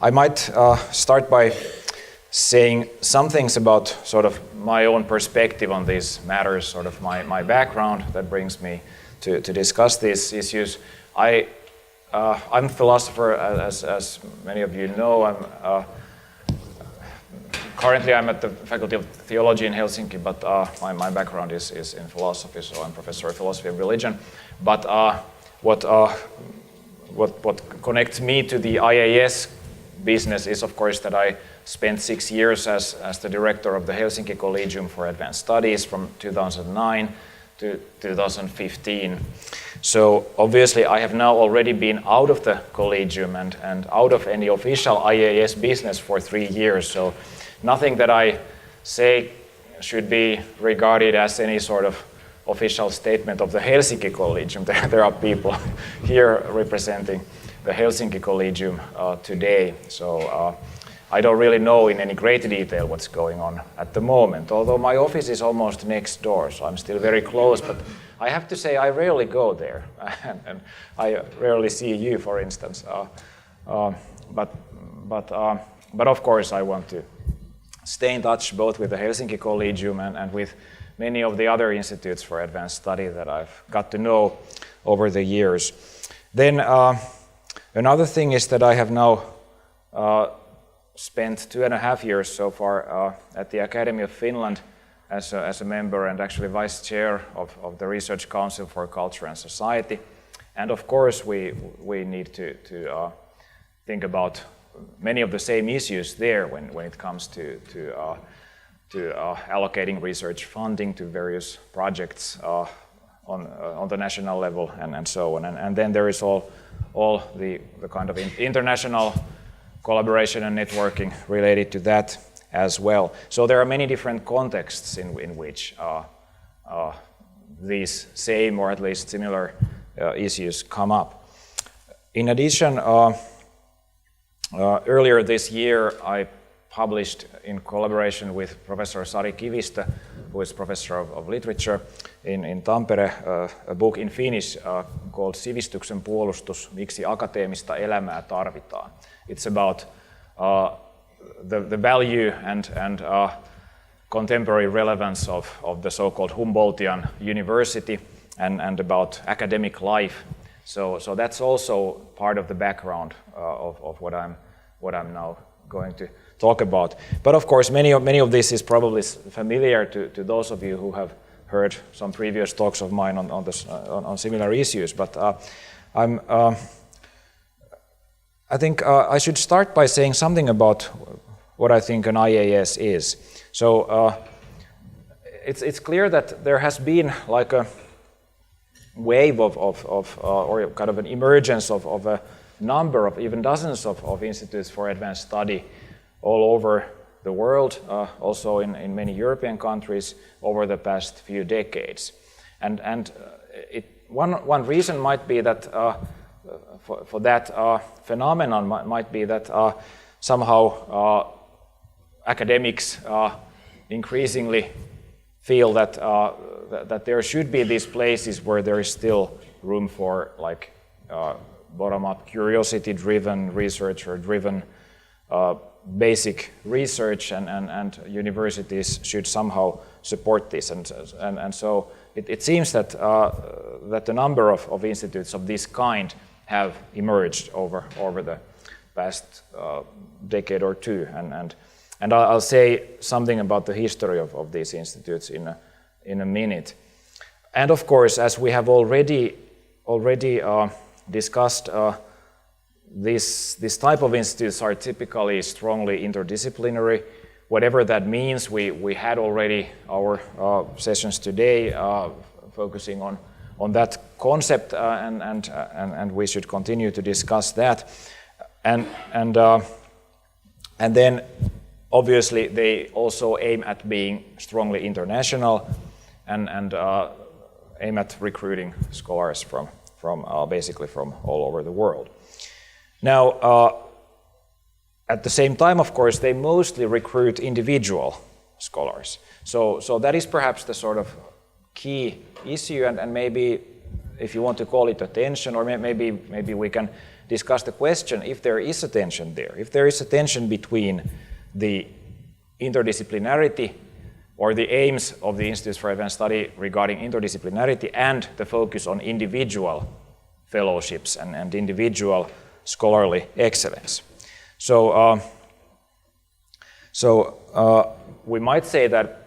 I might start by saying some things about sort of my own perspective on these matters, sort of my background that brings me to discuss these issues. I'm a philosopher, as many of you know. Currently I'm at the Faculty of Theology in Helsinki, but my background is in philosophy, so I'm professor of philosophy of religion. But what connects me to the IAS business is, of course, that I spent 6 years as the director of the Helsinki Collegium for Advanced Studies from 2009 to 2015. So obviously I have now already been out of the Collegium and out of any official IAS business for 3 years. So nothing that I say should be regarded as any sort of official statement of the Helsinki Collegium. There are people here representing the Helsinki Collegium today. So I don't really know in any great detail what's going on at the moment, although my office is almost next door, so I'm still very close. But I have to say I rarely go there, and I rarely see you, for instance. But of course I want to stay in touch both with the Helsinki Collegium and with many of the other institutes for advanced study that I've got to know over the years. Then another thing is that I have now spent 2.5 years so far at the Academy of Finland as a member and actually vice chair of the Research Council for Culture and Society. And of course we need to think about many of the same issues there when it comes to allocating research funding to various projects on the national level and so on. And then there is all the kind of international collaboration and networking related to that as well. So there are many different contexts in which these same or at least similar issues come up. In addition, earlier this year I published in collaboration with Professor Sari Kivistö, who is professor of literature in Tampere, a book in Finnish called Sivistyksen puolustus, miksi akateemista elämää tarvitaan. It's about the value and contemporary relevance of the so-called Humboldtian university and about academic life. So that's also part of the background of what I'm now going to talk about. But of course, many of this is probably familiar to those of you who have heard some previous talks of mine on similar issues. But I think I should start by saying something about what I think an IAS is. So it's clear that there has been like a wave or kind of an emergence of a number of even dozens of institutes for advanced study all over the world, also in many European countries over the past few decades. And one reason might be that for that phenomenon might be that somehow academics increasingly feel that there should be these places where there is still room for like bottom-up curiosity-driven, researcher-driven basic research, and universities should somehow support this. And so it seems that the number of institutes of this kind have emerged over the past decade or two. And I'll say something about the history of these institutes in a minute. And of course, as we have already discussed, this type of institutes are typically strongly interdisciplinary. Whatever that means, we had already our sessions today focusing on that concept, and we should continue to discuss that. And then obviously they also aim at being strongly international and aim at recruiting scholars from basically from all over the world. Now, at the same time, of course, they mostly recruit individual scholars. So that is perhaps the sort of key issue, and maybe if you want to call it a tension, or maybe we can discuss the question if there is a tension there, if there is a tension between the interdisciplinarity or the aims of the Institutes for Advanced Study regarding interdisciplinarity and the focus on individual fellowships and individual scholarly excellence. So we might say that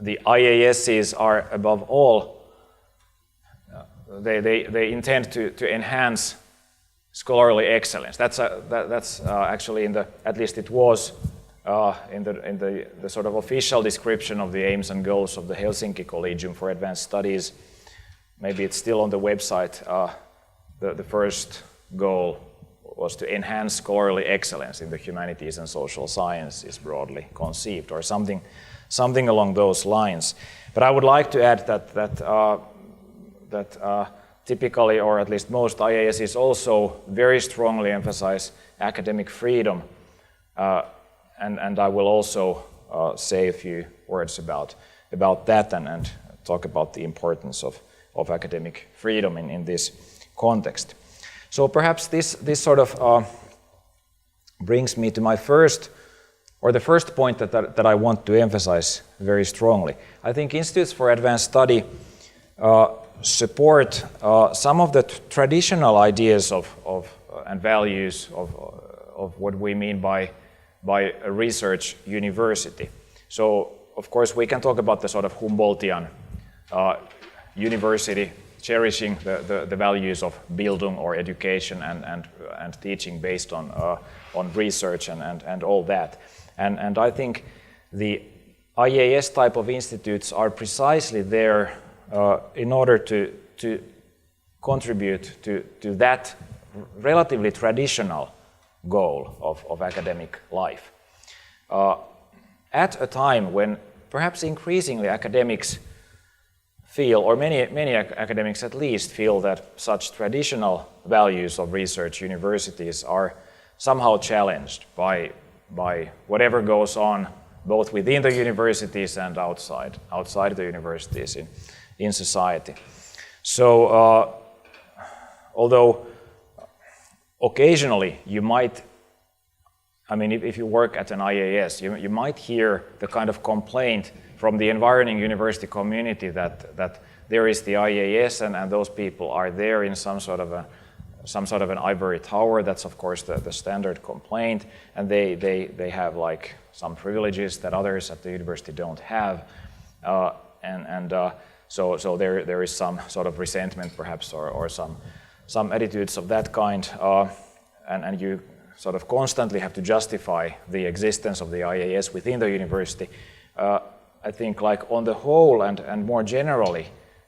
the IASs are above all, they intend to enhance scholarly excellence. That's actually at least it was in the sort of official description of the aims and goals of the Helsinki Collegium for Advanced Studies. Maybe it's still on the website. The first goal was to enhance scholarly excellence in the humanities and social sciences, broadly conceived, or something along those lines. But I would like to add that typically, or at least most IASs also very strongly emphasize academic freedom, and I will also say a few words about that and talk about the importance of academic freedom in this context. So perhaps this sort of brings me to my the first point that I want to emphasize very strongly. I think Institutes for Advanced Study support some of the traditional ideas and values of what we mean by a research university. So, of course, we can talk about the sort of Humboldtian university cherishing the values of Bildung or education and teaching based on research and all that. And I think the IAS type of institutes are precisely there in order to contribute to that relatively traditional goal of academic life. At a time when perhaps increasingly academics feel, or many academics at least feel, that such traditional values of research universities are somehow challenged by whatever goes on both within the universities and outside the universities in society. So although occasionally you might, if you work at an IAS, you might hear the kind of complaint from the environing university community that there is the IAS and those people are there in some sort of an ivory tower. That's of course the standard complaint, and they have like some privileges that others at the university don't have, so there is some sort of resentment perhaps or some attitudes of that kind, and you sort of constantly have to justify the existence of the IAS within the university. I think, like on the whole and more generally,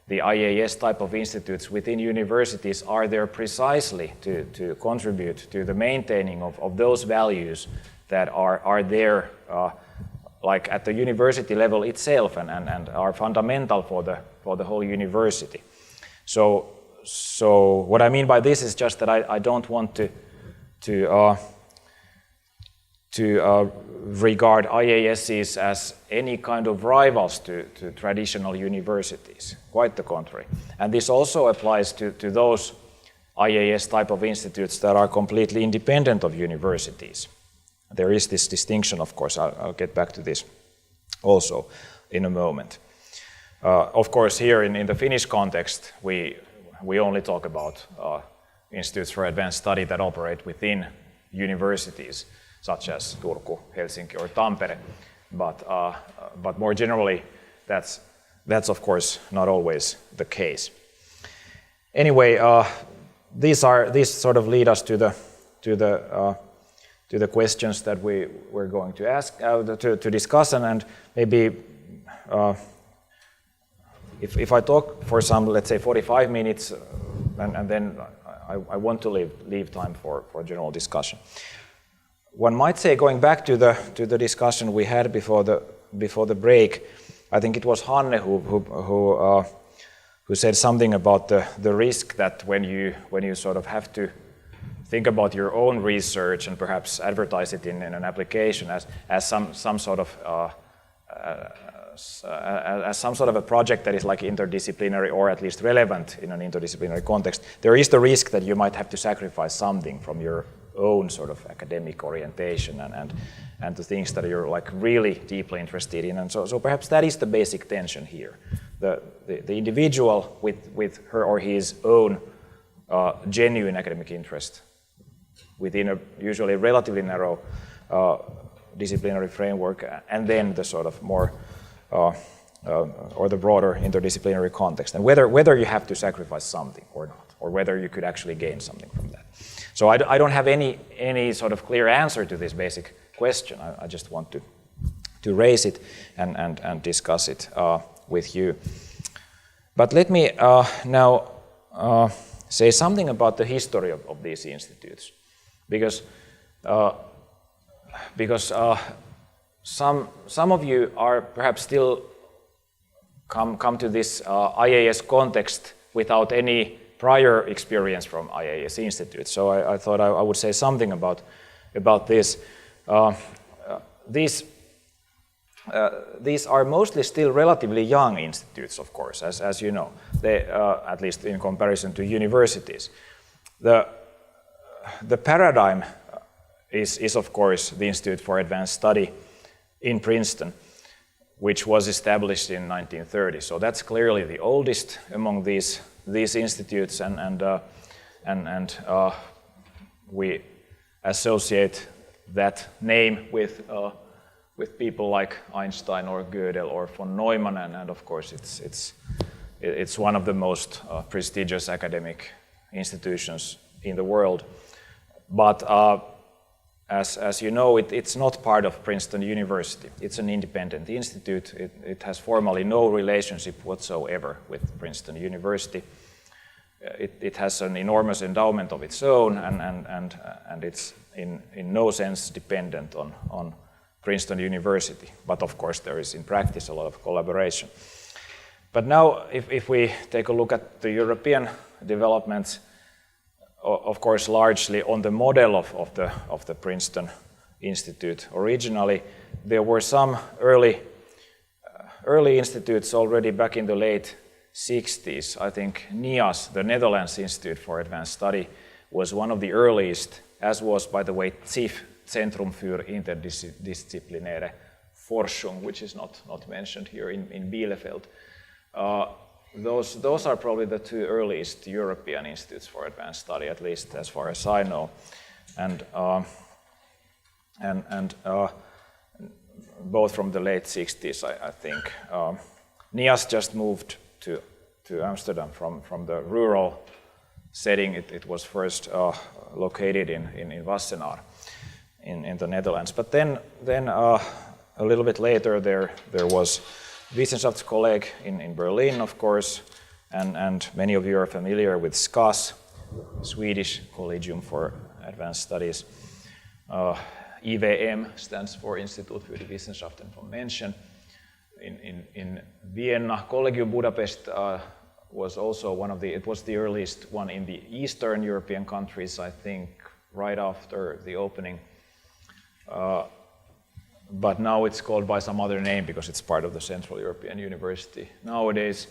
the IAS type of institutes within universities are there precisely to contribute to the maintaining of those values that are there like at the university level itself and are fundamental for the whole university. So what I mean by this is just that I don't want to regard IASs as any kind of rivals to traditional universities. Quite the contrary. And this also applies to those IAS type of institutes that are completely independent of universities. There is this distinction, of course. I'll get back to this also in a moment. Of course, here in the Finnish context, we only talk about institutes for advanced study that operate within universities, such as Turku, Helsinki, or Tampere. But more generally, that's of course not always the case. Anyway, these sort of lead us to the questions that we're going to ask to discuss, and maybe if I talk for some, let's say 45 minutes, and then I want to leave time for general discussion. One might say, going back to the discussion we had before the break, I think it was Hanne who said something about the risk that when you sort of have to think about your own research and perhaps advertise it in an application as some sort of as some sort of a project that is like interdisciplinary or at least relevant in an interdisciplinary context, there is the risk that you might have to sacrifice something from your own sort of academic orientation and the things that you're like really deeply interested in. And so perhaps that is the basic tension here. The individual with her or his own genuine academic interest within a usually relatively narrow disciplinary framework, and then the sort of more or the broader interdisciplinary context, and whether you have to sacrifice something or not, or whether you could actually gain something from that. So I don't have any sort of clear answer to this basic question. I just want to raise it and discuss it with you. But let me now say something about the history of these institutes, because some of you are perhaps still come to this IAS context without any prior experience from IAS institutes. So I thought I would say something about this. These are mostly still relatively young institutes, of course, as you know, they, at least in comparison to universities. The paradigm is of course the Institute for Advanced Study in Princeton, which was established in 1930. So that's clearly the oldest among these institutes, and we associate that name with people like Einstein or Gödel or von Neumann, and of course it's one of the most prestigious academic institutions in the world. But as you know, it's not part of Princeton University. It's an independent institute. It has formally no relationship whatsoever with Princeton University. It has an enormous endowment of its own, and it's in no sense dependent on Princeton University. But of course there is in practice a lot of collaboration. But now if we take a look at the European developments, of course largely on the model of the Princeton Institute originally, there were some early institutes already back in the late 60s. I think NIAS, the Netherlands Institute for Advanced Study, was one of the earliest, as was, by the way, CIF, Centrum für Interdisciplinäre Forschung, which is not mentioned here in Bielefeld. Those are probably the two earliest European institutes for advanced study, at least as far as I know, and both from the late 60s, I think. NIAS just moved to Amsterdam from the rural setting. It was first located in Wassenaar in the Netherlands. But then a little bit later there was Wissenschaftskolleg in Berlin, of course, and many of you are familiar with SCAS, Swedish Collegium for Advanced Studies. IWM stands for Institut für die Wissenschaften von Menschen. In Vienna, Collegium Budapest was also it was the earliest one in the Eastern European countries, I think, right after the opening. But now it's called by some other name because it's part of the Central European University. Nowadays,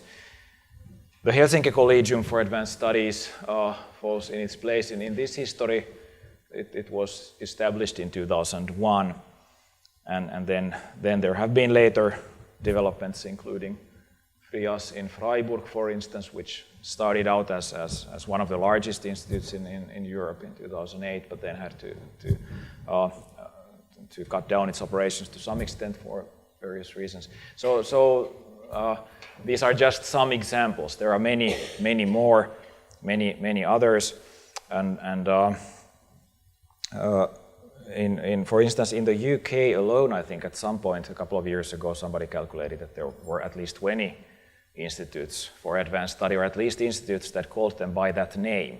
the Helsinki Collegium for Advanced Studies falls in its place in this history. It was established in 2001, and then there have been later developments, including FRIAS in Freiburg, for instance, which started out as one of the largest institutes in Europe in 2008, but then had to cut down its operations to some extent for various reasons. So these are just some examples. There are many more, many others, and for instance, in the UK alone, I think at some point a couple of years ago, somebody calculated that there were at least 20 institutes for advanced study, or at least institutes that called them by that name.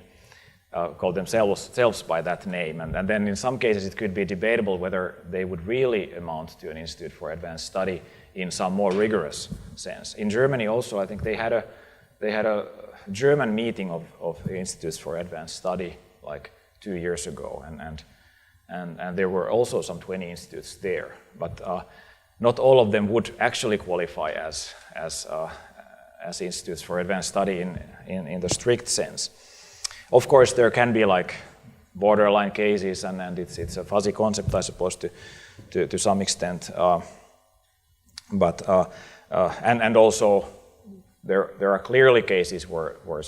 Called themselves by that name, and then in some cases it could be debatable whether they would really amount to an institute for advanced study in some more rigorous sense. In Germany also, I think they had a German meeting of institutes for advanced study like 2 years ago, and there were also some 20 institutes there. But not all of them would actually qualify as institutes for advanced study in the strict sense. Of course, there can be like borderline cases, and it's a fuzzy concept, I suppose, to some extent. And also there are clearly cases where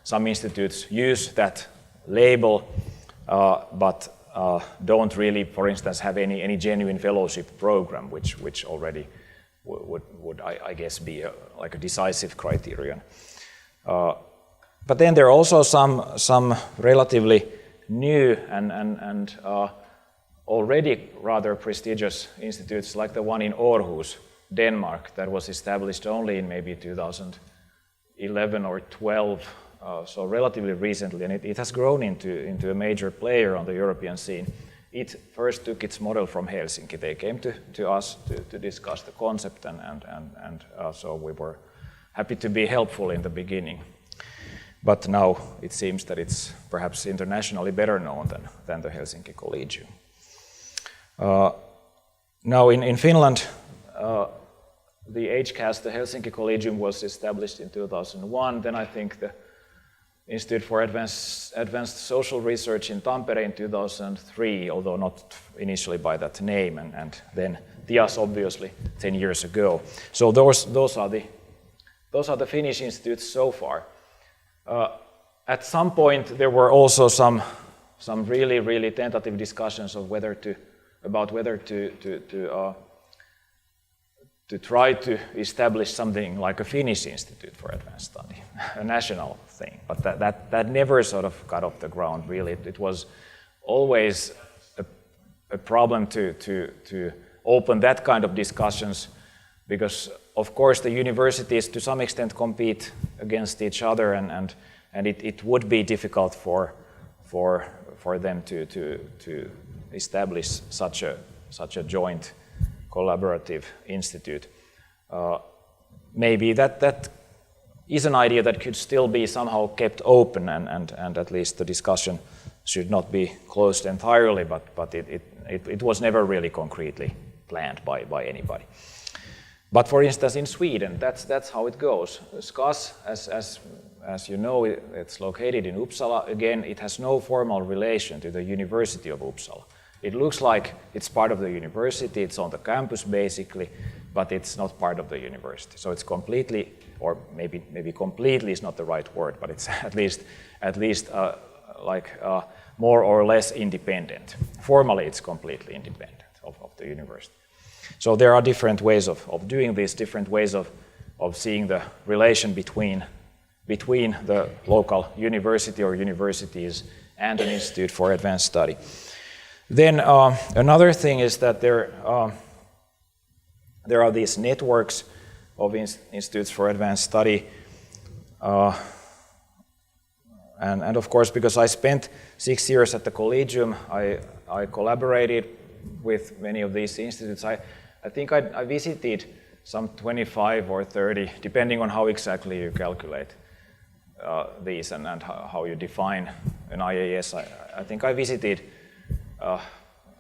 some institutes use that label, but don't really, for instance, have any genuine fellowship program, which already would I guess be like a decisive criterion. But then there are also some relatively new and already rather prestigious institutes, like the one in Aarhus, Denmark, that was established only in maybe 2011 or 12, so relatively recently, and it has grown into a major player on the European scene. It first took its model from Helsinki. They came to us to discuss the concept, and so we were happy to be helpful in the beginning. But now it seems that it's perhaps internationally better known than the Helsinki Collegium. Now in Finland, the HCAS, the Helsinki Collegium, was established in 2001. Then I think the Institute for Advanced Social Research in Tampere in 2003, although not initially by that name, and then IAS obviously 10 years ago. So those are the Finnish institutes so far. At some point there were also some really tentative discussions of whether to try to establish something like a Finnish Institute for Advanced Study, a national thing. But that never sort of got off the ground, really. It was always a problem to open that kind of discussions, because, of course, the universities to some extent compete against each other, and it would be difficult for them to establish such a joint collaborative institute. Maybe that is an idea that could still be somehow kept open, and at least the discussion should not be closed entirely, but it was never really concretely planned by anybody. But for instance, in Sweden, that's how it goes. SCAS, as you know, it's located in Uppsala. Again, it has no formal relation to the University of Uppsala. It looks like it's part of the university, it's on the campus basically, but it's not part of the university. So it's completely, or maybe completely is not the right word, but it's at least more or less independent. Formally, it's completely independent of the university. So there are different ways of doing this, different ways of seeing the relation between the local university or universities and an institute for advanced study. Then another thing is that there are these networks of institutes for advanced study, and of course, because I spent 6 years at the Collegium, I collaborated with many of these institutes. I think I visited some 25 or 30, depending on how exactly you calculate these and how you define an IAS. I think I visited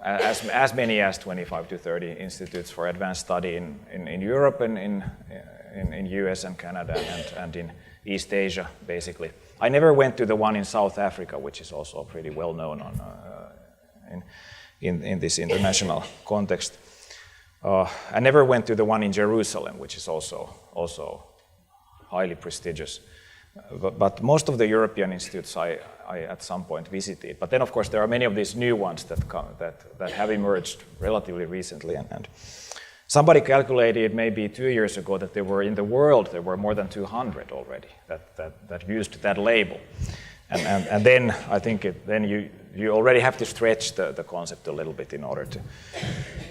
as many as 25 to 30 institutes for advanced study in Europe and in US and Canada and in East Asia, basically. I never went to the one in South Africa, which is also pretty well known in this international context. I never went to the one in Jerusalem, which is also highly prestigious. But most of the European institutes I at some point visited. But then, of course, there are many of these new ones that have emerged relatively recently. And somebody calculated maybe 2 years ago that there were more than 200 already that used that label. And then I think you already have to stretch the concept a little bit in order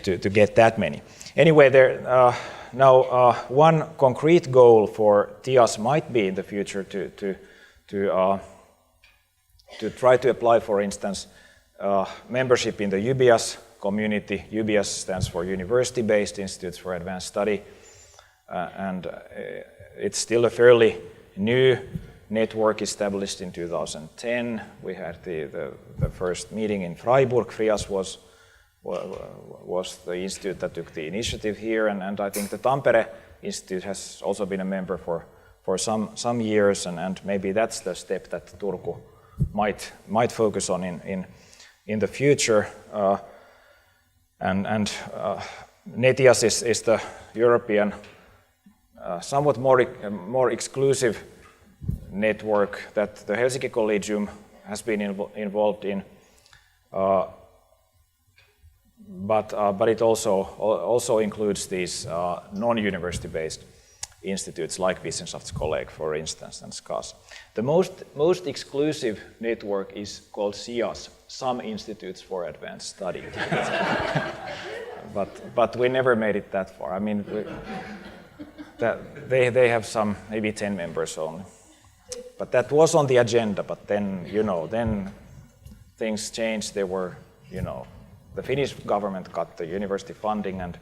to get that many. Anyway, now one concrete goal for TIAS might be in the future to try to apply, for instance, membership in the UBIAS community. UBIAS stands for University-Based Institutes for Advanced Study, and it's still a fairly new network established in 2010. We had the first meeting in Freiburg. FRIAS was was the institute that took the initiative here, and I think the Tampere Institute has also been a member for some years, and maybe that's the step that Turku might focus on in the future. And NETIAS is the European somewhat more exclusive network that the Helsinki Collegium has been involved in, but it also includes these non-university based institutes like Wissenschaftskolleg, for instance, and SCAS. The most exclusive network is called SIAS, Some Institutes for Advanced Study. but we never made it that far. I mean, they have some, maybe 10 members only. But that was on the agenda, but then, then things changed. There were, the Finnish government got the university funding, and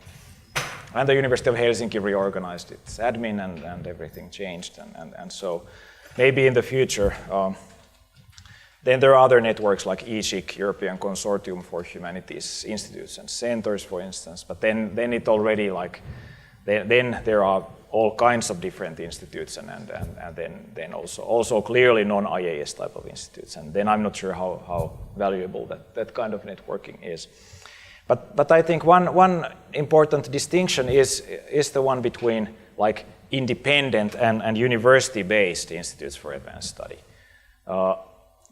the University of Helsinki reorganized its admin, and everything changed. And so maybe in the future, then there are other networks like ECHIC, European Consortium for Humanities Institutes and Centers, for instance. But then it already then there are all kinds of different institutes, and then also clearly non-IAS type of institutes. And then I'm not sure how valuable that kind of networking is. But I think one important distinction is the one between like independent and university-based institutes for advanced study.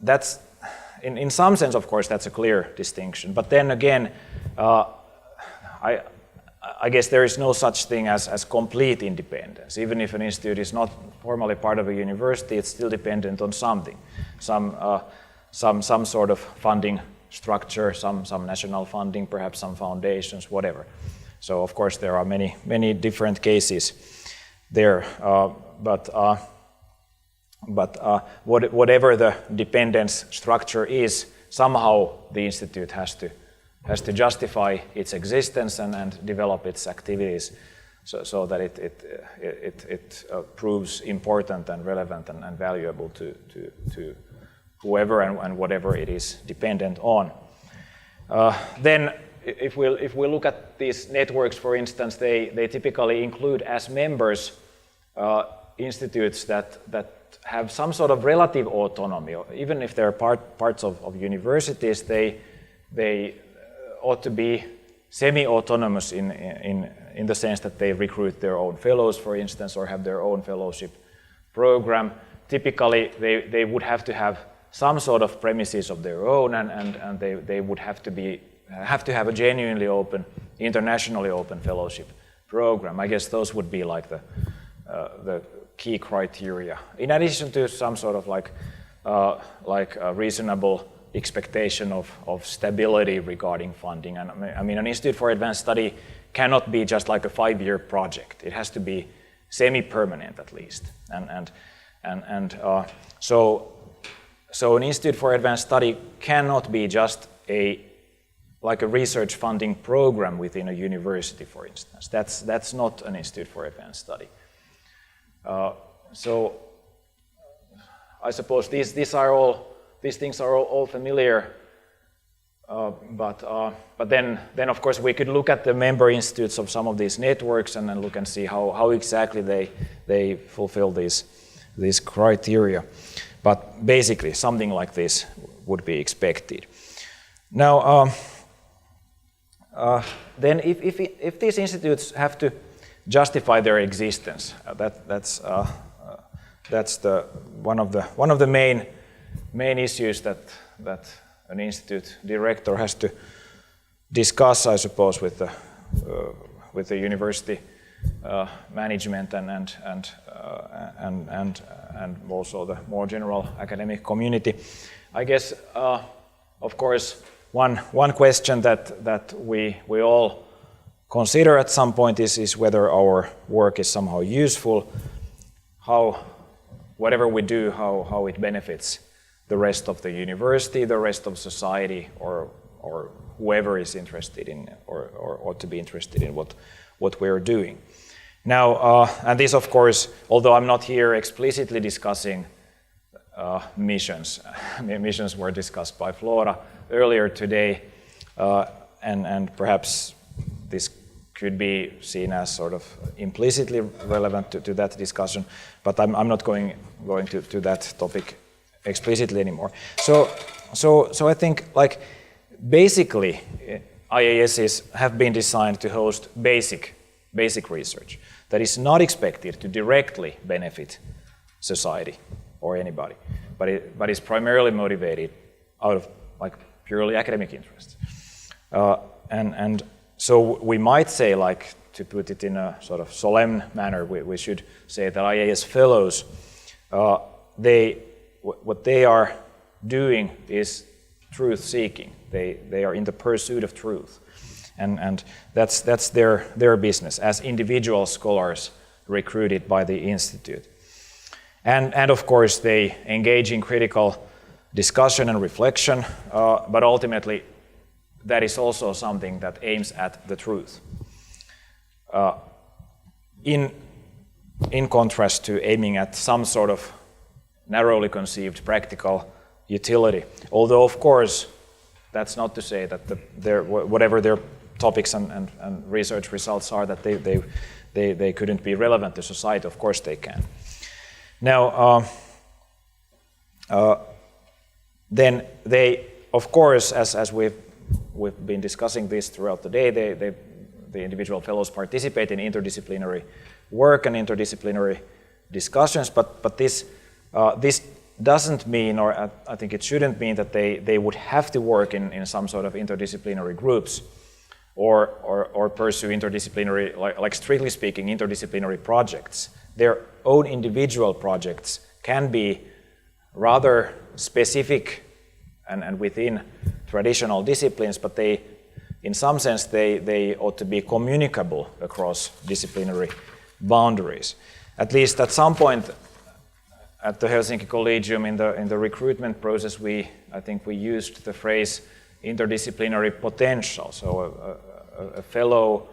That's in some sense, of course, that's a clear distinction. But then again, I guess there is no such thing as complete independence. Even if an institute is not formally part of a university, it's still dependent on something, some sort of funding structure, some national funding, perhaps some foundations, whatever. So of course there are many different cases there, but whatever the dependence structure is, somehow the institute has to justify its existence and develop its activities so that it proves important and relevant and valuable to whoever and whatever it is dependent on. Then if we look at these networks, for instance, they typically include as members institutes that have some sort of relative autonomy. Even if they're parts of universities, they ought to be semi-autonomous in the sense that they recruit their own fellows, for instance, or have their own fellowship program. Typically, they would have to have some sort of premises of their own, and they would have to have a genuinely open, internationally open fellowship program. I guess those would be like the key criteria, in addition to some sort of like a reasonable expectation of stability regarding funding. And I mean, an institute for advanced study cannot be just like a 5-year project. It has to be semi-permanent at least. So an institute for advanced study cannot be just like a research funding program within a university, for instance. That's not an institute for advanced study. So I suppose these things are all familiar, but then of course we could look at the member institutes of some of these networks and then look and see how exactly they fulfill these criteria. But basically something like this would be expected. Now, then if these institutes have to justify their existence, that's one of the main issues that an institute director has to discuss, I suppose, with the university management and also the more general academic community. I guess, of course, one question that we all consider at some point is whether our work is somehow useful, whatever we do, how it benefits the rest of the university, the rest of society, or whoever is interested in or ought to be interested in what we're doing. Now, and this, of course, although I'm not here explicitly discussing missions, missions were discussed by Flora earlier today, and perhaps this could be seen as sort of implicitly relevant to that discussion, but I'm not going to that topic explicitly anymore. So I think like basically IASs have been designed to host basic research that is not expected to directly benefit society or anybody, but is primarily motivated out of like purely academic interests. And so we might say, like, to put it in a sort of solemn manner, we should say that IAS fellows, what they are doing is truth seeking. They are in the pursuit of truth, and that's their business as individual scholars recruited by the institute. And of course they engage in critical discussion and reflection, but ultimately that is also something that aims at the truth. In contrast to aiming at some sort of narrowly conceived practical utility. Although, of course, that's not to say that whatever their topics and research results are, that they couldn't be relevant to society. Of course they can. Now, then they, of course, as we've been discussing this throughout the day, the individual fellows participate in interdisciplinary work and interdisciplinary discussions, but this doesn't mean, or I think it shouldn't mean, that they would have to work in some sort of interdisciplinary groups or pursue interdisciplinary, like strictly speaking, interdisciplinary projects. Their own individual projects can be rather specific and within traditional disciplines, but in some sense they ought to be communicable across disciplinary boundaries. At least at some point at the Helsinki Collegium in the recruitment process, I think we used the phrase interdisciplinary potential. So a fellow,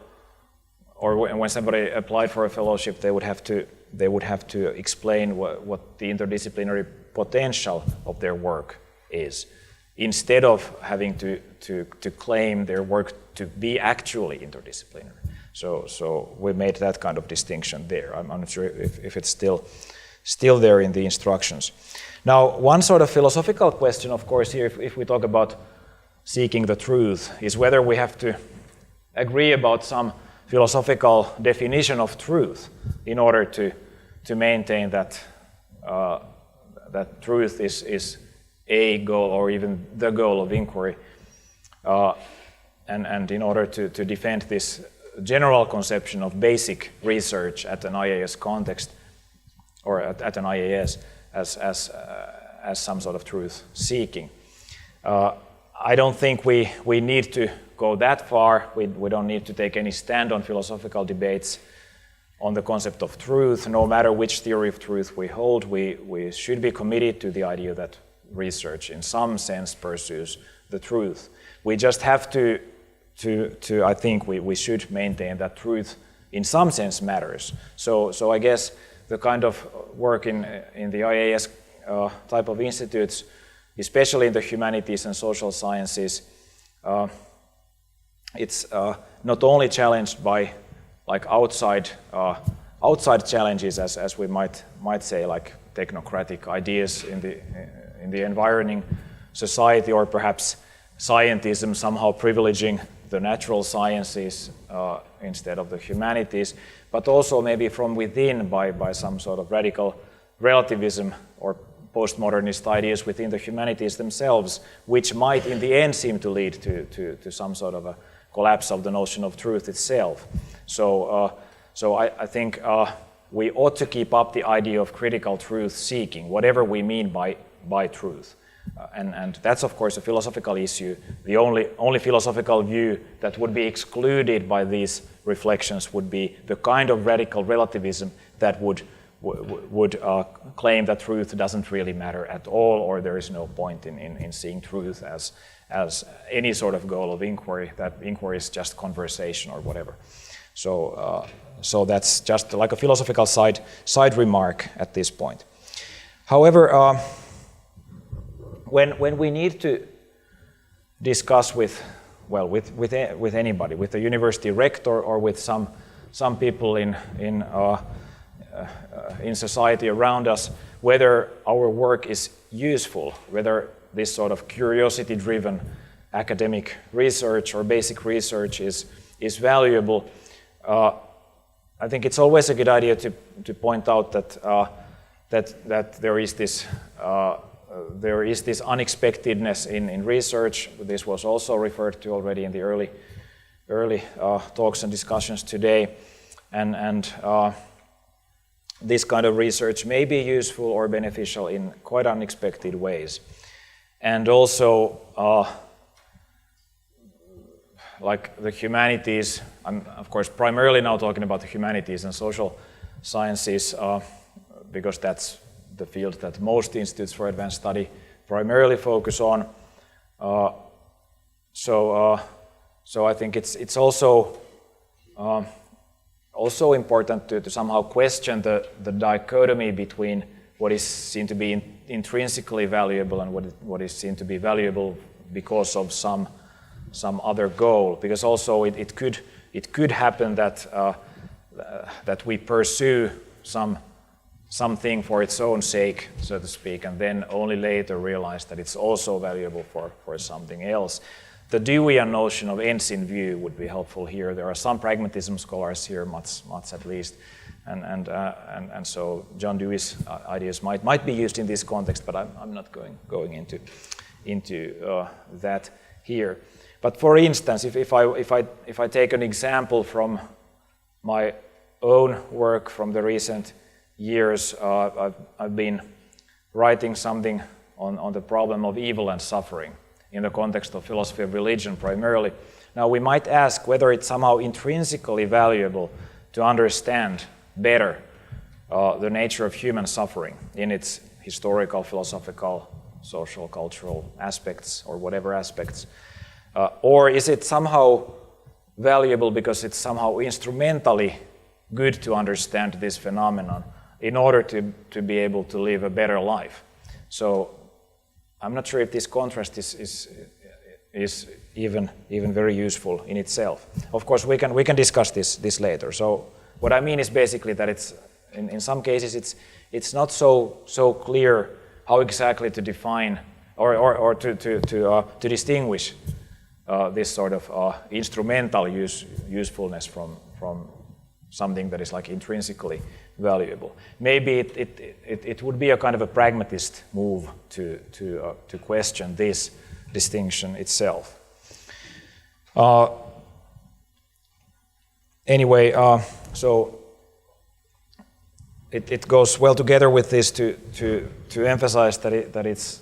or when somebody applied for a fellowship, they would have to explain what the interdisciplinary potential of their work is, instead of having to claim their work to be actually interdisciplinary. So we made that kind of distinction there. I'm not sure if it's still there in the instructions. Now, one sort of philosophical question, of course, here, if we talk about seeking the truth, is whether we have to agree about some philosophical definition of truth in order to maintain that that truth is a goal or even the goal of inquiry, and in order to defend this general conception of basic research at an IAS context, or at an IAS as some sort of truth seeking. I don't think we need to go that far. We don't need to take any stand on philosophical debates on the concept of truth. No matter which theory of truth we hold, we should be committed to the idea that research in some sense pursues the truth. We just have to I think we should maintain that truth in some sense matters. So I guess the kind of work in the IAS type of institutes, especially in the humanities and social sciences, it's not only challenged by like outside challenges, as we might say, like technocratic ideas in the environing society, or perhaps scientism somehow privileging the natural sciences instead of the humanities, but also maybe from within by some sort of radical relativism or postmodernist ideas within the humanities themselves, which might in the end seem to lead to some sort of a collapse of the notion of truth itself. So I think we ought to keep up the idea of critical truth seeking, whatever we mean by truth. And that's of course a philosophical issue. The only philosophical view that would be excluded by these reflections would be the kind of radical relativism that would claim that truth doesn't really matter at all, or there is no point in seeing truth as any sort of goal of inquiry, that inquiry is just conversation or whatever. So that's just like a philosophical side remark at this point. However, when we need to discuss with well, with anybody, with the university rector or with some people in society around us, whether our work is useful, whether this sort of curiosity-driven academic research or basic research is valuable. I think it's always a good idea to point out that there is this unexpectedness in research. This was also referred to already in the early talks and discussions today, and this kind of research may be useful or beneficial in quite unexpected ways. And also, like the humanities, I'm of course primarily now talking about the humanities and social sciences, because that's the field that most institutes for advanced study primarily focus on. So I think it's also important to somehow question the dichotomy between what is seen to be intrinsically valuable and what is seen to be valuable because of some other goal. Because also it could happen that we pursue something for its own sake, so to speak, and then only later realize that it's also valuable for something else. The Deweyan notion of ends in view would be helpful here. There are some pragmatism scholars here, Mats at least, and so John Dewey's ideas might be used in this context, but I'm not going into that here. But for instance, if I take an example from my own work from the recent years, I've been writing something on the problem of evil and suffering in the context of philosophy of religion primarily. Now we might ask whether it's somehow intrinsically valuable to understand better the nature of human suffering in its historical, philosophical, social, cultural aspects or whatever aspects. Or is it somehow valuable because it's somehow instrumentally good to understand this phenomenon in order to be able to live a better life? So I'm not sure if this contrast is even very useful in itself. Of course, we can discuss this later. So what I mean is basically that it's in some cases it's not so clear how exactly to define or to distinguish this sort of instrumental usefulness from something that is like intrinsically valuable. Maybe it would be a kind of a pragmatist move to question this distinction itself. Anyway, so it goes well together with this to emphasize that it's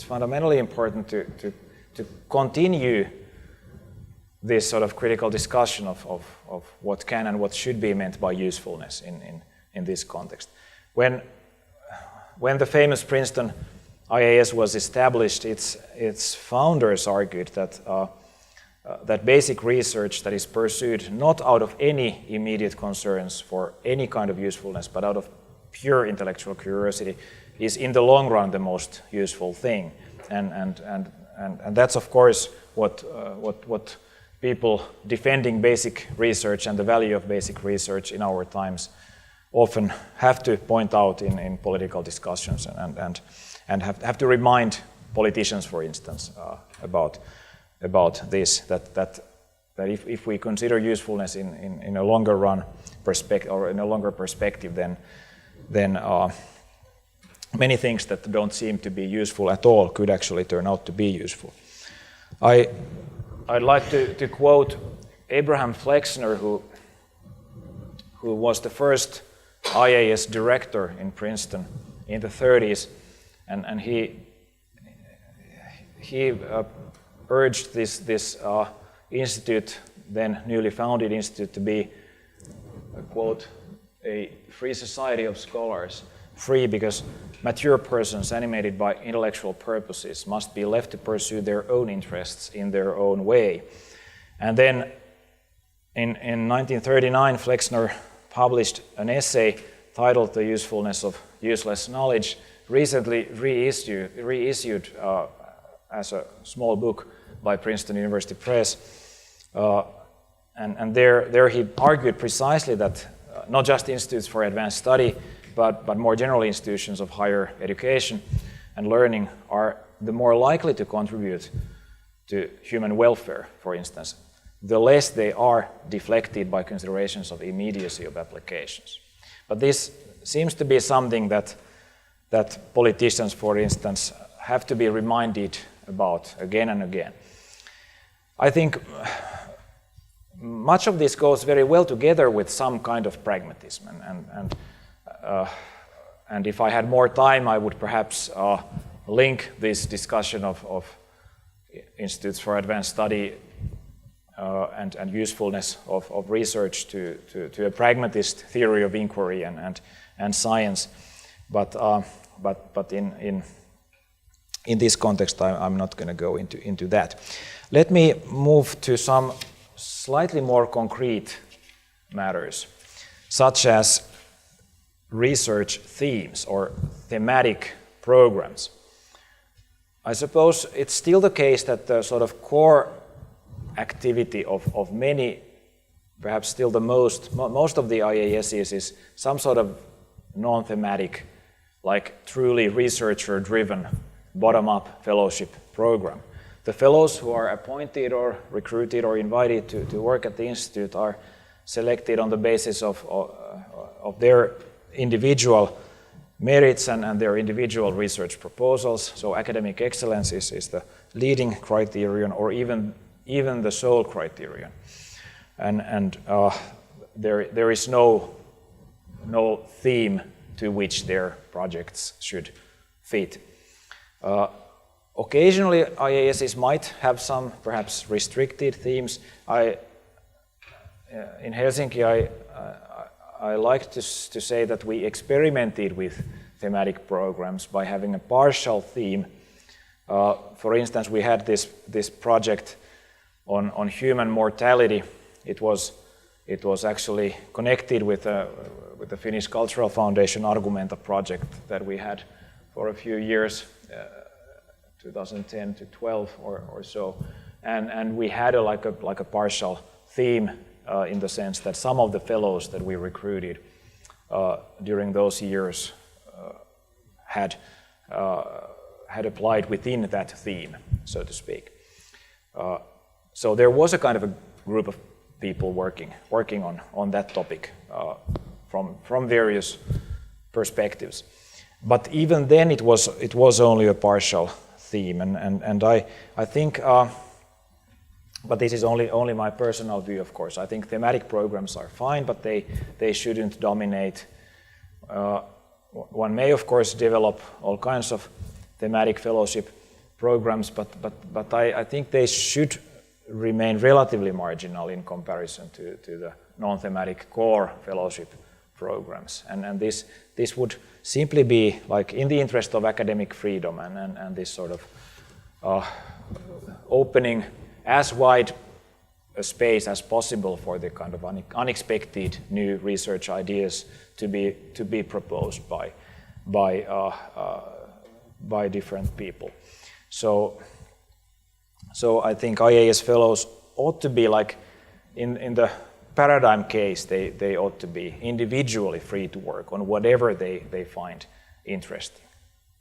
fundamentally important to continue this sort of critical discussion of what can and what should be meant by usefulness in this context. When the famous Princeton IAS was established, its founders argued that basic research that is pursued not out of any immediate concerns for any kind of usefulness, but out of pure intellectual curiosity, is in the long run the most useful thing. And that's of course what people defending basic research and the value of basic research in our times often have to point out in political discussions and have to remind politicians, for instance, about this, that if we consider usefulness in a longer run perspective or in a longer perspective, then many things that don't seem to be useful at all could actually turn out to be useful. I'd like to quote Abraham Flexner, who was the first IAS director in Princeton in the 30s, and he urged this institute, then newly founded institute, to be, quote, a free society of scholars. Free because mature persons animated by intellectual purposes must be left to pursue their own interests in their own way. And then in 1939, Flexner published an essay titled The Usefulness of Useless Knowledge, recently reissued as a small book by Princeton University Press. And there he argued precisely that not just institutes for advanced study, but more generally institutions of higher education and learning are the more likely to contribute to human welfare, for instance, the less they are deflected by considerations of immediacy of applications. But this seems to be something that politicians, for instance, have to be reminded about again and again. I think much of this goes very well together with some kind of pragmatism, and if I had more time, I would perhaps link this discussion of institutes for advanced study and usefulness of research to a pragmatist theory of inquiry and science, but in this context, I'm not going to go into that. Let me move to some slightly more concrete matters, such as research themes or thematic programs. I suppose it's still the case that the sort of core activity of many, perhaps still the most of the IASs is some sort of non-thematic, like truly researcher-driven, bottom-up fellowship program. The fellows who are appointed or recruited or invited to work at the Institute are selected on the basis of their individual merits and their individual research proposals. So academic excellence is the leading criterion, or even the sole criterion. And there is no theme to which their projects should fit. Occasionally, IASs might have some perhaps restricted themes. In Helsinki, I like to say that we experimented with thematic programs by having a partial theme. For instance, we had this project on human mortality. It was actually connected with the Finnish Cultural Foundation Argumenta project that we had for a few years, 2010 to 12 or so, and we had like a partial theme in the sense that some of the fellows that we recruited during those years had applied within that theme, so to speak. So there was a kind of a group of people working on that topic from various perspectives. But even then, it was only a partial theme, and I think. But this is only my personal view, of course. I think thematic programs are fine, but they shouldn't dominate. One may, of course, develop all kinds of thematic fellowship programs, but I think they should remain relatively marginal in comparison to the non-thematic core fellowship programs. And this would simply be like in the interest of academic freedom and this sort of opening as wide a space as possible for the kind of unexpected new research ideas to be proposed by different people. So I think IAS fellows ought to be like in the paradigm case. They ought to be individually free to work on whatever they find interesting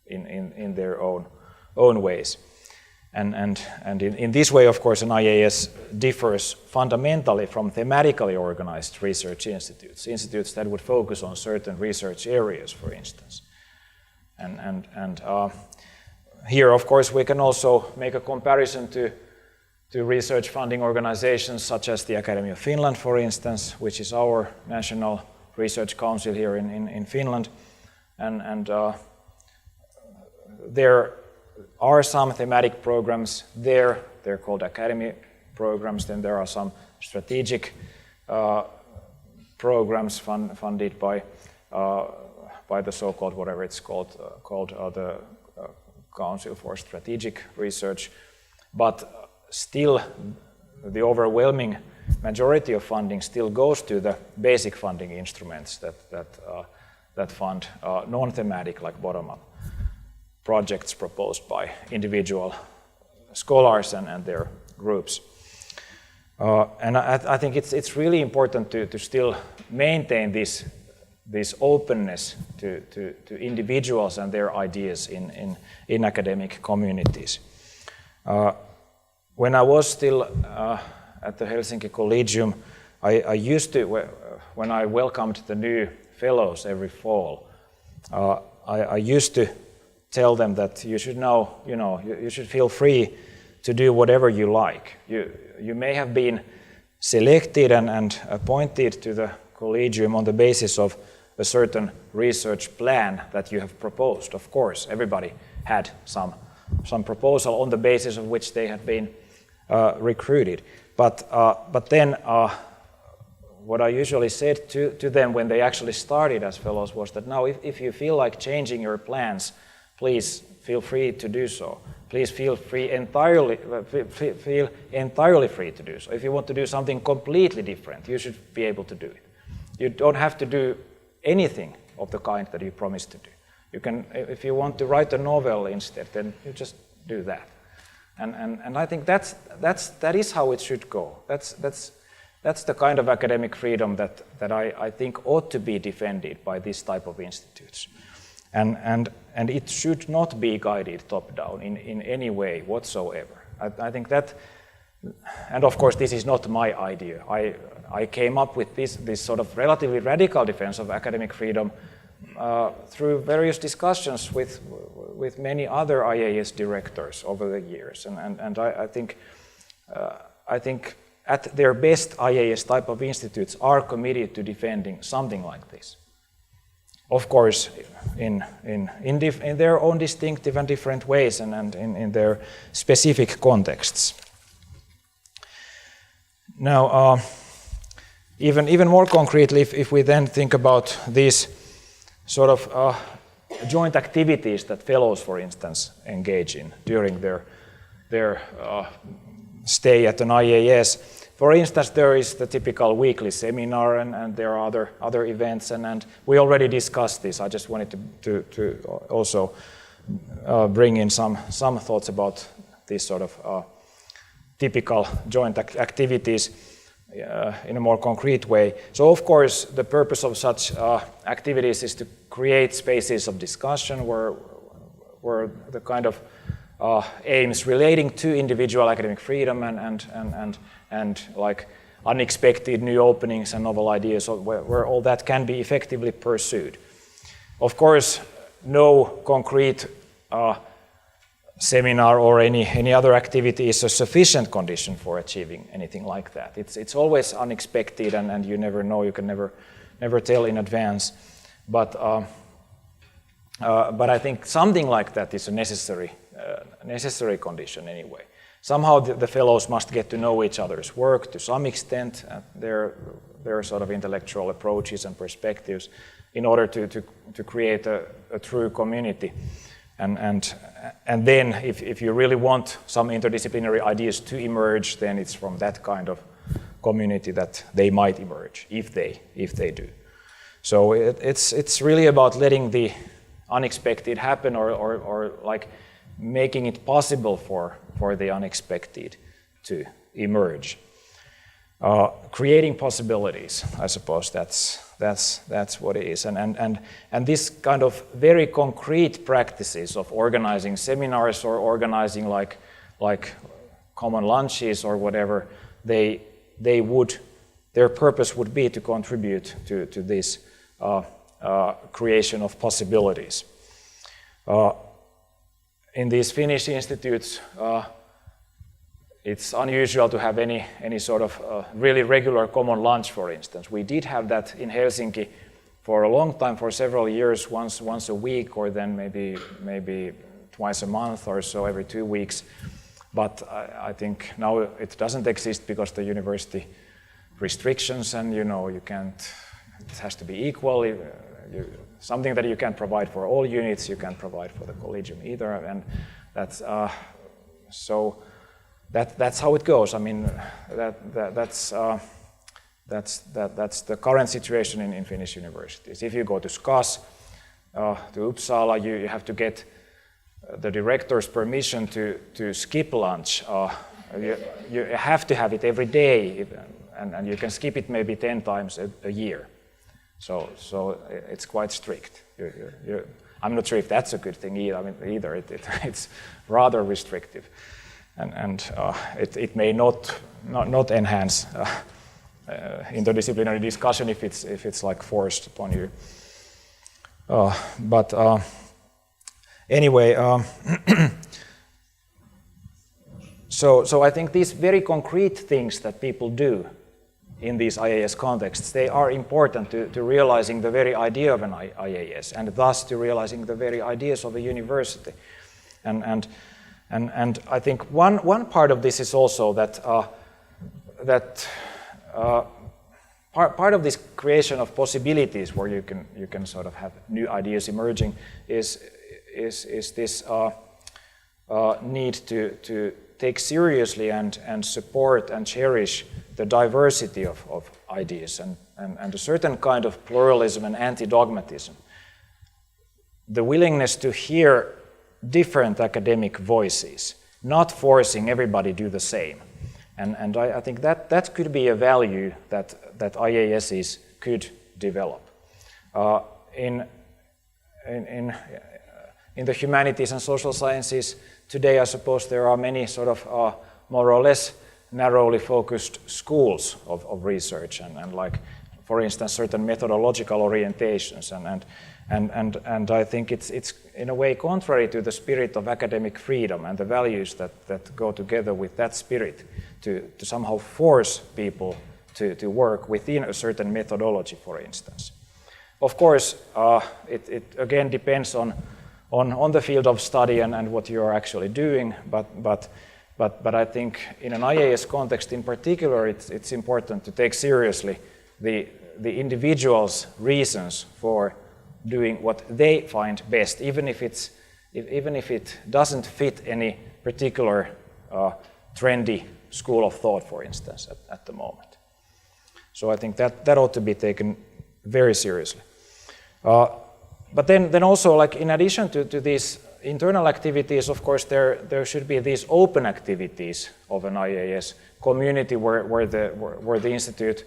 in their own ways. And in this way, of course, an IAS differs fundamentally from thematically organized research institutes that would focus on certain research areas, for instance. And here, of course, we can also make a comparison to research funding organizations such as the Academy of Finland, for instance, which is our national research council here in Finland. And there are some thematic programs there. They're called academy programs. Then there are some strategic programs funded by the so-called, whatever it's called the Council for Strategic Research. But still, the overwhelming majority of funding still goes to the basic funding instruments that fund non-thematic, like bottom-up projects proposed by individual scholars and their groups. And I think it's really important to still maintain this openness to individuals and their ideas in academic communities. When I was still at the Helsinki Collegium, I used to, when I welcomed the new fellows every fall, I used to tell them that you should know, you should feel free to do whatever you like. You may have been selected and appointed to the Collegium on the basis of a certain research plan that you have proposed. Of course, everybody had some proposal on the basis of which they had been recruited. But then what I usually said to them when they actually started as fellows was that now if you feel like changing your plans, please feel free to do so. Please feel entirely free to do so. If you want to do something completely different, you should be able to do it. You don't have to do anything of the kind that you promised to do. You can, if you want to write a novel instead, then you just do that. And I think that is how it should go. That's the kind of academic freedom that I think ought to be defended by this type of institutes. And it should not be guided top-down in any way whatsoever. I think that, and of course this is not my idea. I came up with this sort of relatively radical defense of academic freedom through various discussions with many other IAS directors over the years. And I think at their best, IAS type of institutes are committed to defending something like this. Of course, in their own distinctive and different ways and in their specific contexts. Now, even more concretely, if we then think about these sort of joint activities that fellows, for instance, engage in during their stay at an IAS. For instance, there is the typical weekly seminar, and there are other events, and we already discussed this. I just wanted to also bring in some thoughts about these sort of typical joint activities in a more concrete way. So, of course, the purpose of such activities is to create spaces of discussion where the kind of aims relating to individual academic freedom and like unexpected new openings and novel ideas, where all that can be effectively pursued. Of course, no concrete seminar or any other activity is a sufficient condition for achieving anything like that. It's always unexpected, and you never know. You can never tell in advance. But I think something like that is a necessary condition anyway. Somehow the fellows must get to know each other's work to some extent, their sort of intellectual approaches and perspectives, in order to create a true community. And then if you really want some interdisciplinary ideas to emerge, then it's from that kind of community that they might emerge, if they do. So it's really about letting the unexpected happen, or like making it possible for the unexpected to emerge. Creating possibilities, I suppose that's what it is. And this kind of very concrete practices of organizing seminars or organizing like common lunches or whatever, their purpose would be to contribute to this creation of possibilities. In these Finnish institutes, it's unusual to have any sort of really regular common lunch, for instance. We did have that in Helsinki for a long time, for several years, once a week, or then maybe twice a month or so, every 2 weeks. But I think now it doesn't exist because the university restrictions, and you can't. It has to be equal. Something that you can't provide for all units, you can't provide for the collegium either, and that's so. That's how it goes. I mean, that's the current situation in Finnish universities. If you go to SKAS, to Uppsala, you have to get the director's permission to skip lunch. You have to have it every day, and you can skip it maybe 10 times a year. So it's quite strict. I'm not sure if that's a good thing either. It's rather restrictive, and it may not enhance interdisciplinary discussion if it's like forced upon you. But anyway, so I think these very concrete things that people do in these IAS contexts, they are important to realizing the very idea of an IAS, and thus to realizing the very ideas of a university. And I think one part of this is also that part of this creation of possibilities, where you can sort of have new ideas emerging, is this need to take seriously and support and cherish the diversity of ideas and a certain kind of pluralism and anti-dogmatism. The willingness to hear different academic voices, not forcing everybody to do the same. And I think that could be a value that IASs could develop. In the humanities and social sciences today, I suppose there are many sort of more or less narrowly focused schools of research, and like, for instance, certain methodological orientations, and I think it's in a way contrary to the spirit of academic freedom and the values that go together with that spirit to somehow force people to work within a certain methodology, for instance. Of course, it again depends on the field of study and what you are actually doing, but I think in an IAS context in particular, it's important to take seriously the individual's reasons for doing what they find best, even if it doesn't fit any particular trendy school of thought, for instance, at the moment. So I think that ought to be taken very seriously. But then also, like, in addition to these internal activities, of course, there should be these open activities of an IAS community where the institute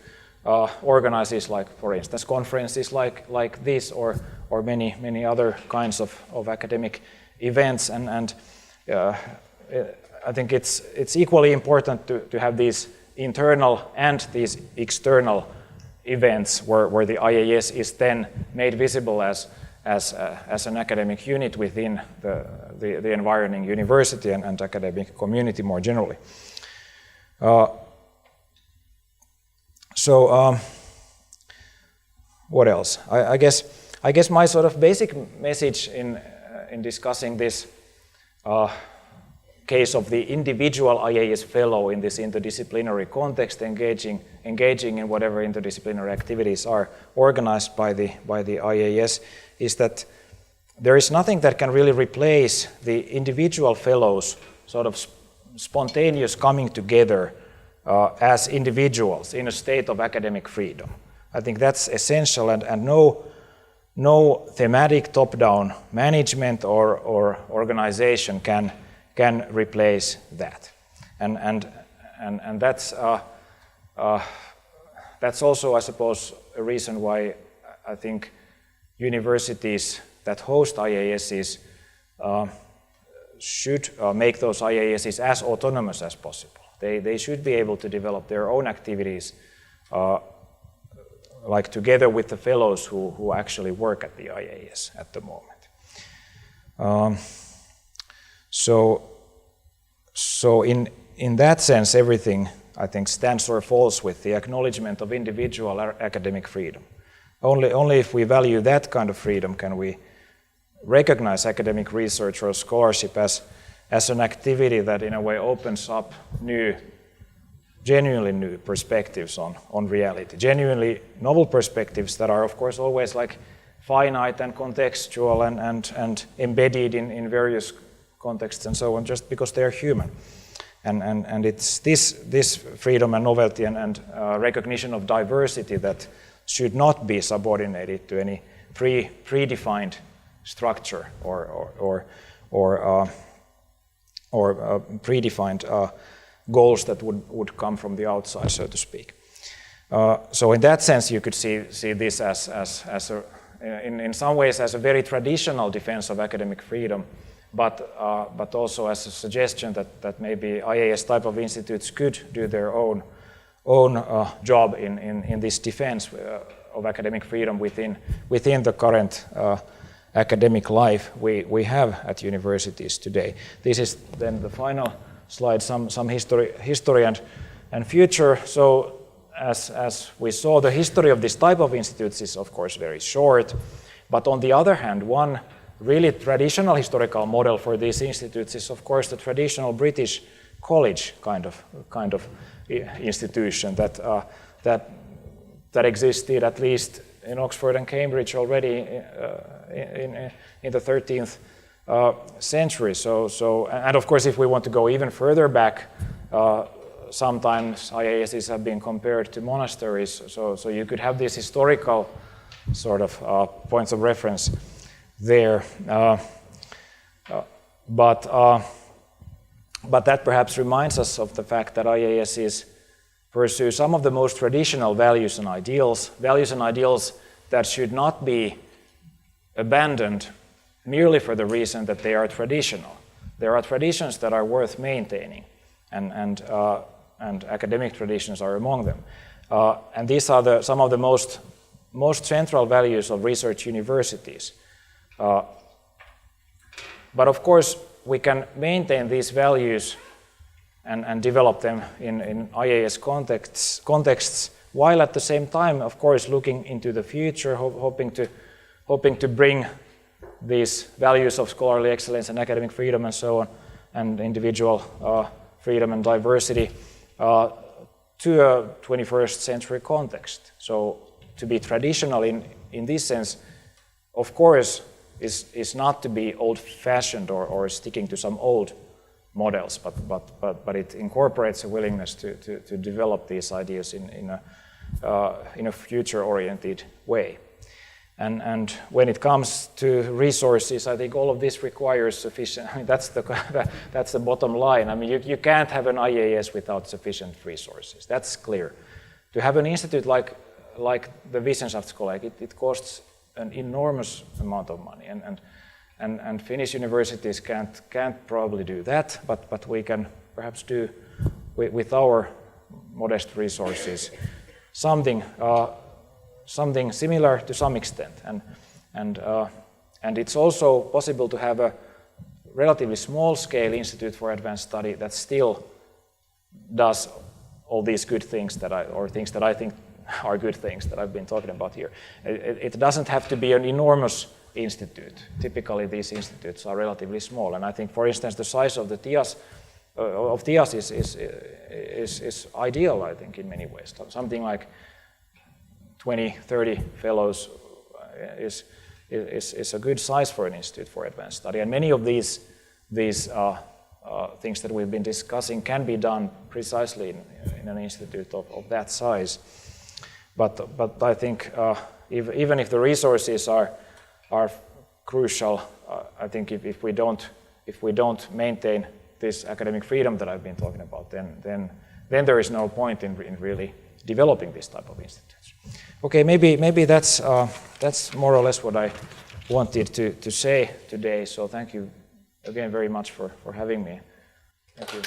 organizes, like, for instance, conferences like this, or many other kinds of academic events, and I think it's equally important to have these internal and these external events where the IAS is then made visible as an academic unit within the environing university and academic community more generally. So what else? I guess my sort of basic message in discussing this case of the individual IAS fellow in this interdisciplinary context, engaging in whatever interdisciplinary activities are organized by the IAS, is that there is nothing that can really replace the individual fellows' sort of spontaneous coming together as individuals in a state of academic freedom. I think that's essential, and no thematic top-down management or organization can replace that, and that's also, I suppose, a reason why I think universities that host IASs should make those IASs as autonomous as possible. They should be able to develop their own activities, like together with the fellows who actually work at the IAS at the moment. So in that sense, everything, I think, stands or falls with the acknowledgement of individual academic freedom. Only if we value that kind of freedom can we recognize academic research or scholarship as an activity that in a way opens up genuinely new perspectives on reality, genuinely novel perspectives that are, of course, always like finite and contextual and embedded in various contexts and so on, just because they are human. And it's this freedom and novelty and recognition of diversity that should not be subordinated to any predefined structure or predefined goals that would come from the outside, so to speak. So in that sense, you could see this as in some ways as a very traditional defense of academic freedom, but also as a suggestion that maybe IAS type of institutes could do their own job in this defense of academic freedom within the current academic life we have at universities today. This is then the final slide, some history and future. So as we saw, the history of this type of institutes is of course very short, but on the other hand, one really traditional historical model for these institutes is of course the traditional British college kind of institution that existed at least in Oxford and Cambridge already in the 13th century. So and of course, if we want to go even further back, sometimes IASs have been compared to monasteries. So you could have these historical sort of points of reference there, but that perhaps reminds us of the fact that IASs pursue some of the most traditional values and ideals that should not be abandoned merely for the reason that they are traditional. There are traditions that are worth maintaining, and academic traditions are among them. And these are some of the most central values of research universities. But of course, we can maintain these values and develop them in IAS contexts, while at the same time, of course, looking into the future, hoping to bring these values of scholarly excellence and academic freedom and so on, and individual freedom and diversity to a 21st century context. So to be traditional in this sense, of course, is not to be old-fashioned or sticking to some old models, but it incorporates a willingness to develop these ideas in a future-oriented way. And when it comes to resources, I think all of this requires sufficient. I mean, that's the bottom line. I mean, you can't have an IAS without sufficient resources. That's clear. To have an institute like the Wissenschaftskolleg, it costs an enormous amount of money, and Finnish universities can't probably do that, but we can perhaps do with our modest resources something similar to some extent, and it's also possible to have a relatively small scale institute for advanced study that still does all these good things things that I think are good things that I've been talking about here. It doesn't have to be an enormous institute. Typically, these institutes are relatively small, and I think, for instance, the size of the TIAS is ideal. I think in many ways, something like 20, 30 fellows is a good size for an institute for advanced study, and many of these things that we've been discussing can be done precisely in an institute of that size. But I think even if the resources are crucial, I think if we don't maintain this academic freedom that I've been talking about, then there is no point in really developing this type of institutes. Okay, maybe that's more or less what I wanted to say today. So thank you again very much for having me. Thank you.